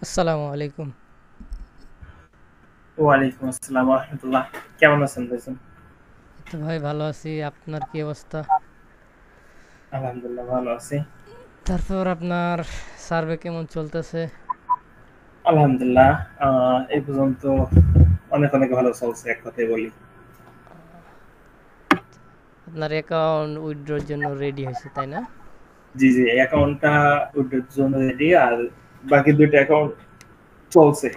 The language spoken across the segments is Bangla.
আসসালামু আলাইকুম। ওয়ালাইকুম আসসালাম ওয়া রাহমাতুল্লাহ। কেমন আছেন ভাইজান? এই তো ভাই ভালো আছি। আপনার কি অবস্থা? আলহামদুলিল্লাহ ভালো আছি। তারপর আপনার সার্ভে কেমন চলতেছে? আলহামদুলিল্লাহ এই পর্যন্ত অনেক অনেক ভালো চলছে এক কথায় বলি। আপনার অ্যাকাউন্ট উইথড্রর জন্য রেডি হয়েছে তাই না? জি জি, অ্যাকাউন্টটা উইথড্রর জন্য রেডি, আর বাকি দুইটা অ্যাকাউন্ট চলছে।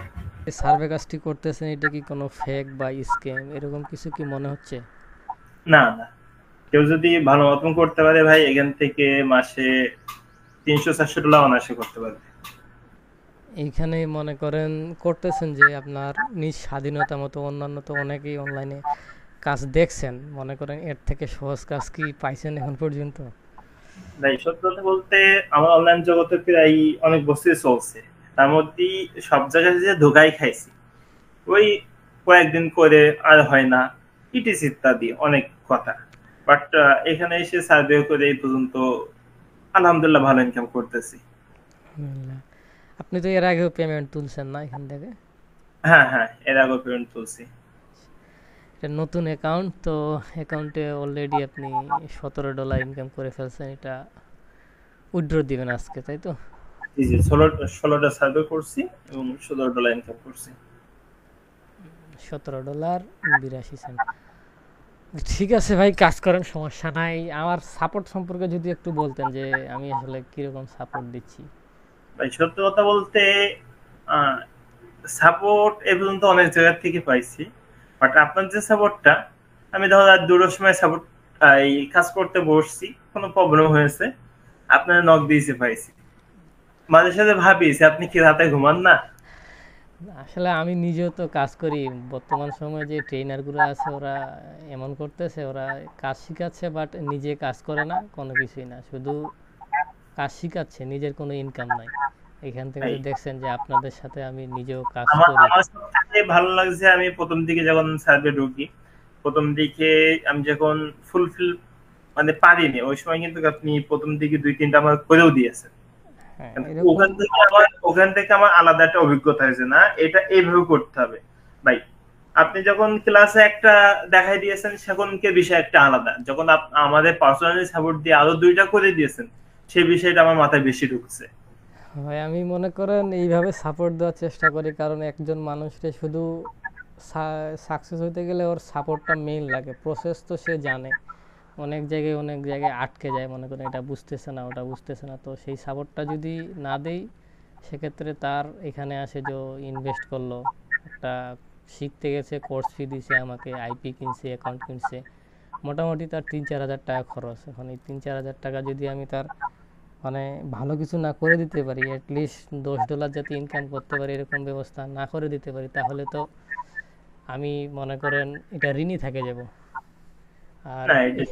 এই সার্ভে কাজটি করতেছেন এটা কি কোনো ফেক বা স্ক্যাম এরকম কিছু কি মনে হচ্ছে? না না, কেউ যদি ভালো মতন করতে পারে ভাই, এখান থেকে মাসে 300-400 ডলার অনায়াসে করতে পারবে। এইখানেই মনে করেন করতেছেন যে আপনার নিজ স্বাধীনতা মতো অন্যান্য তো অনেকেই অনলাইনে কাজ দেখছেন, মনে করেন এর থেকে সহজ কাজ কি পাইছেন এখন পর্যন্ত? ভাই সত্যি কথা বলতে, আমার অনলাইন জগতে প্রায় অনেক বছরই চলছে। তার মধ্যেই সব জায়গায় যে ধোকাই খাইছি, ওই কয়েকদিন করে আর হয় না, ইটিসি ইত্যাদি অনেক কথা। বাট এখানে এসে সার্ভে করে এই পর্যন্ত আলহামদুলিল্লাহ ভালো ইনকাম করতেছি। আলহামদুলিল্লাহ। আপনি তো এর আগেও পেমেন্ট তুলছেন না এখান থেকে? হ্যাঁ হ্যাঁ, এর আগে পেমেন্ট তুলছি। এটা নতুন অ্যাকাউন্ট তো, অ্যাকাউন্টে অলরেডি আপনি $17 ইনকাম করে ফেলছেন। এটা উইথড্র দিবেন আজকে তাই তো? জি জি, 16টা সার্ভে করছি এবং $17 ইনকাম করছি। $17.82। ঠিক আছে ভাই, কাজ করেন, সমস্যা নাই। আমার সাপোর্ট সম্পর্কে যদি একটু বলতেন যে আমি আসলে কিরকম সাপোর্ট দিচ্ছি। ভাই সত্যি কথা বলতে, সাপোর্ট এ পর্যন্ত অনেক জায়গা থেকে পাইছি। বাট আপনার যে সাপোর্টটা, আমি ধরো আর দুটোর সময় সাপোর্ট এই কাজ করতে বসছি, কোনো প্রবলেম হয়েছে, আপনার নক দিয়েছে পাইছি। মাঝে সাঝে ভাবি যে আপনি কি রাতে ঘুমান না। আসলে আমি নিজেও তো কাজ করি। বর্তমান সময়ে যে ট্রেনারগুলো আছে ওরা এমন করতেছে, ওরা কাজ শিখাচ্ছে বাট নিজে কাজ করে না, কোনো কিছুই না, শুধু কাজ শিখাচ্ছে, নিজের কোনো ইনকাম নাই। এখান থেকে ভাই তো দেখছেন যে আপনাদের সাথে আমি নিজেও কাজ আমার করি। আমার সবথেকে ভালো লাগছে, আমি প্রথম দিকে যখন সার্ভে ঢুকি, প্রথম দিকে আমি যখন ফুলফিল মানে পারিনি, ওই সময় কিন্তু আপনি প্রথম দিকে 2-3টা আমার করেও দিয়েছেন। হ্যাঁ, কিন্তু এরকম। ওখান থেকে আমার আলাদা একটা অভিজ্ঞতা হয়েছে, না এটা এইভাবে করতে হবে। ভাই আপনি যখন ক্লাসে একটা দেখাই দিয়েছেন, সেখানকে বিষয় একটা আলাদা, যখন আমাদের পার্সোনালি সাপোর্ট দিয়ে আরো দুইটা করে দিয়েছেন, সেই বিষয়টা আমার মাথায় বেশি ঢুকছে। হয়, আমি মনে করেন এইভাবে সাপোর্ট দেওয়ার চেষ্টা করি, কারণ একজন মানুষকে শুধু সাকসেস হতে গেলে ওর সাপোর্টটা মেইন লাগে। প্রসেস তো সে জানে, অনেক জায়গায় আটকে যায়, মনে করেন এটা বুঝতেছে না ওটা বুঝতেছে না, তো সেই সাপোর্টটা যদি না দেই সেক্ষেত্রে তার এখানে আসে যে ইনভেস্ট করলো একটা, শিখতে গেছে, কোর্স ফি দিছে, আমাকে আইপি কিনছে, অ্যাকাউন্ট কিনছে, মোটামুটি তার 3-4 হাজার টাকা খরচ। এখন এই 3-4 হাজার টাকা যদি আমি তার মানে ভালো কিছু না করে দিতে পারি, অ্যাটলিস্ট $10 যাতে ইনকাম করতে পারি এরকম ব্যবস্থা না করে দিতে পারি, তাহলে তো আমি মনে করেন এটা ঋণই থাকে যাব। আর না এটা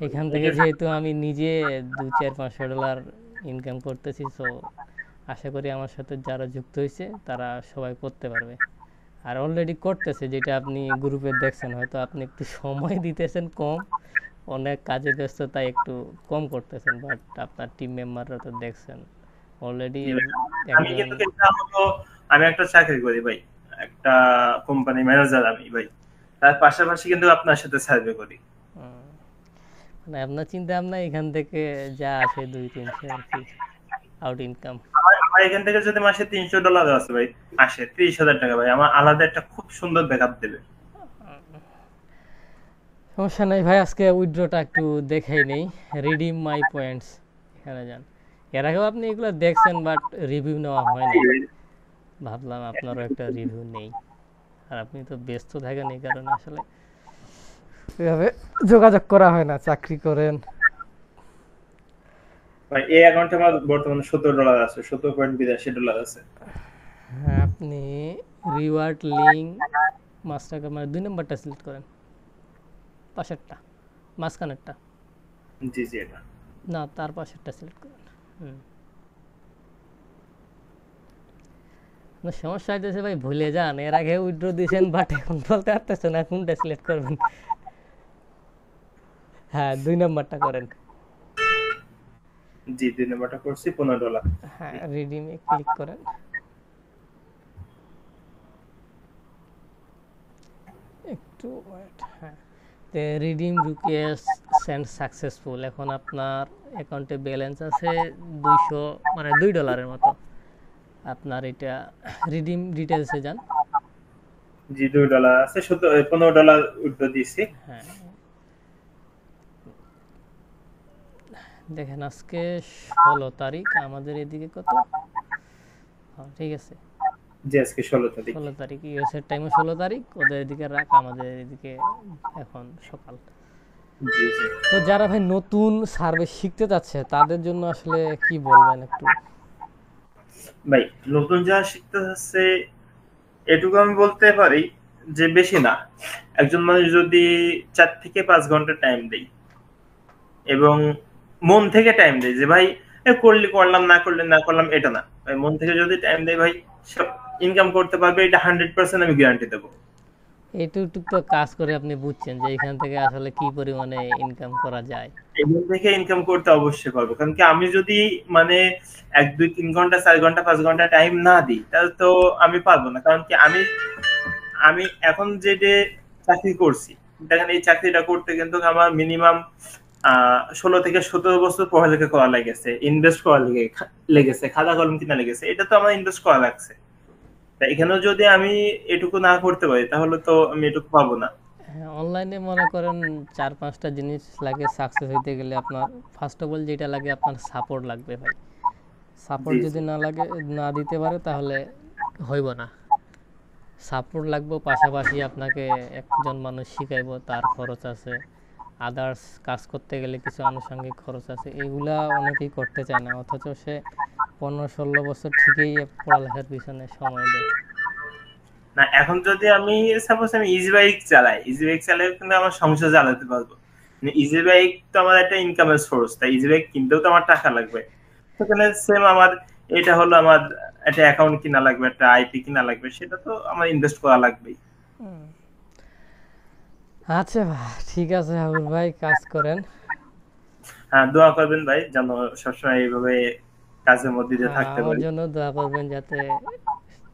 এখান থেকে এটা যেহেতু আমি নিজে 200-400-500 ডলার ইনকাম করতেছি, তো আশা করি আমার সাথে যারা যুক্ত হয়েছে তারা সবাই করতে পারবে। আর অলরেডি করতেছে, যেটা আপনি গ্রুপে দেখছেন, হয়তো আপনি একটু সময় দিতেছেন কম, অনেক কাজে ব্যস্ততায় একটু কম করতেছেন, বাট আপনার টিম মেম্বাররা তো দেখছেন অলরেডি জি ভাই। আমি একজন। কিন্তু এটা হলো, আমি একটা চাকরি করি ভাই, একটা কোম্পানি ম্যানেজার আমি ভাই। তার পাশাপাশি কিন্তু আপনার সাথে সার্ভে করি। মানে আপনার চিন্তা ভাবনা এখান থেকে যা আসে 200-300 আর কি, আউট ইনকাম। আমার এখান থেকে যদি মাসে $300 আছে ভাই, আসে 30,000 টাকা, ভাই আমার আলাদা একটা খুব সুন্দর ব্যাকআপ দেবে। সমস্যা নাই ভাই, আজকে উইথড্রটা একটু দেখাই নেই। রিডিম মাই পয়েন্টস, এখানে যান। এর আগেও আপনি এগুলো দেখছেন বাট রিভিউ নেওয়া হয় নাই, ভাবলাম আপনারও একটা রিভিউ নেই। আর আপনি তো ব্যস্ত থাকেন, এই কারণে আসলে এভাবে যোগাযোগ করা হয় না, চাকরি করেন। ভাই এই অ্যাকাউন্টে আমার বর্তমানে $17 আছে, 17.82 ডলার আছে। হ্যাঁ, আপনি রিওয়ার্ড লিঙ্ক মাস্টার কার্ড মানে 2 নম্বরটা সিলেক্ট করেন, পাশেরটা, মাঝখানেরটা। জি জি, এটা না, তার পাশেরটা সিলেক্ট করেন। হুম। আপনার সমস্যা হইতেছে ভাই, ভুলে যান, এর আগে উইথড্র দিয়েছেন বাট এখন বলতে পারতেছেন না কোনটা সিলেক্ট করবেন। হ্যাঁ, 2 নম্বরটা করেন। জি, 2 নম্বরটা করছি $15। হ্যাঁ, জি রিডিমে ক্লিক করেন। একটু wait, হ্যাঁ, তে রিডিম রিকোয়েস্ট সেন্ড সাকসেসফুল। এখন আপনার অ্যাকাউন্টে ব্যালেন্স আছে 200, মানে $2 মতো। আপনার এটা রিডিম ডিটেলসে যান। জি, $2 আছে, শুধু $15 উইথড্র দিয়েছি। হ্যাঁ, দেখেন আজকে 16 তারিখ, আমাদের এদিকে কত? হ্যাঁ, ঠিক আছে, জি, আজকে 16 তারিখ। 16 তারিখ, ইউএস এর টাইমে 16 তারিখ, ওদের এদিকে রাত, আমাদের এদিকে এখন সকাল। জি জি। তো যারা ভাই নতুন সার্ভিস শিখতে যাচ্ছে তাদের জন্য আসলে কি বলবেন একটু? ভাই, নতুন যারা শিখতে যাচ্ছে, এটুকু আমি বলতে পারি যে বেশি না, একজন মানুষ যদি 4 থেকে 5 ঘন্টা টাইম দেয় এবং মন থেকে টাইম দেয়, যে ভাই করলে করলাম, না করলে না করলাম, এটা না ভাই, মন থেকে যদি টাইম দেয় ভাই, সব ইনকাম করতে পারবে, এটা 100% আমি গ্যারান্টি দেবো। এইটুকু তো কাজ করে আপনি বুঝছেন যে এখান থেকে আসলে কি পরিমাণে ইনকাম করা যায়। এগুলো থেকে ইনকাম করতে অবশ্যই পারবো, কারণ কি আমি যদি মানে 1 2 3 ঘন্টা 4 ঘন্টা 5 ঘন্টা টাইম না দিই, তাহলে তো আমি পারবো না। কারণ কি আমি আমি এখন যে যে চাকরি করছি, দেখেন এই চাকরিটা করতে কিন্তু আমার মিনিমাম 16 থেকে 17 বছর পড়ালেখা করা লেগেছে, ইনভেস্ট করা লেগেছে, খাতা কলম কিনা লেগেছে, এটা তো আমার ইনভেস্ট করা লাগছে। তা এখানেও যদি আমি এটুকু না করতে পারি, তাহলে তো আমি এটুকু পাবো না। হ্যাঁ, অনলাইনে মনে করেন 4-5টা জিনিস লাগে সাকসেস হইতে গেলে। আপনার ফার্স্ট অফ অল যেটা লাগে, আপনার সাপোর্ট লাগবে ভাই। সাপোর্ট জি জি। যদি না লাগে, না দিতে পারে, তাহলে হইব না। সাপোর্ট লাগবে, পাশাপাশি আপনাকে একজন মানুষ শিখাইবো, তার খরচ আছে। আদার্স কাজ করতে গেলে কিছু আনুষঙ্গিক খরচ আছে, এগুলা অনেকেই করতে চায় না, অথচ সে 15-16 বছর ঠিকই পড়ালেখার পিছনে সময় দেয়। না, এখন যদি আমি সাপোজ আমি ইজি বাইক চালাই, ইজি বাইক চালাই কিন্তু আমার সংসার চালাতে পারবো। ইজি বাইক তো আমার একটা ইনকামের সোর্স, তাই ইজি বাইক কিনতেও তো আমার টাকা লাগবে। সেখানে সেম আমার এটা হলো, আমার একটা অ্যাকাউন্ট কিনা লাগবে, একটা আইপি কিনা লাগবে, সেটা তো আমার ইনভেস্ট করা লাগবেই। আচ্ছা ঠিক আছে হাবিব ভাই, কাজ করেন। হ্যাঁ, দোয়া করবেন ভাই, যেন সবসময় এইভাবে কাজের মধ্যে দিয়ে হ্যাঁ, থাকতে আমার পারি। জন্য দোয়া করবেন, যাতে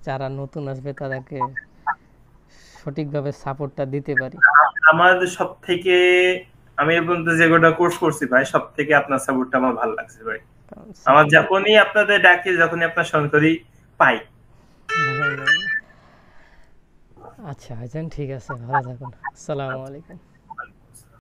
যারা নতুন আসবে তাদেরকে সঠিকভাবে সাপোর্টটা দিতে পারি। আমার সব থেকে, আমি এ পর্যন্ত যে গোটা কোর্স করছি ভাই, সব থেকে আপনার সাপোর্টটা আমার ভালো লাগছে ভাই। কারণ আমার সাপোর্ট, যখনই আপনাদের ডাকি, যখনই আপনার ফোন করি, পাই। আচ্ছা ভাইজান, ঠিক আছে, ভালো থাকুন। আসসালামু আলাইকুম।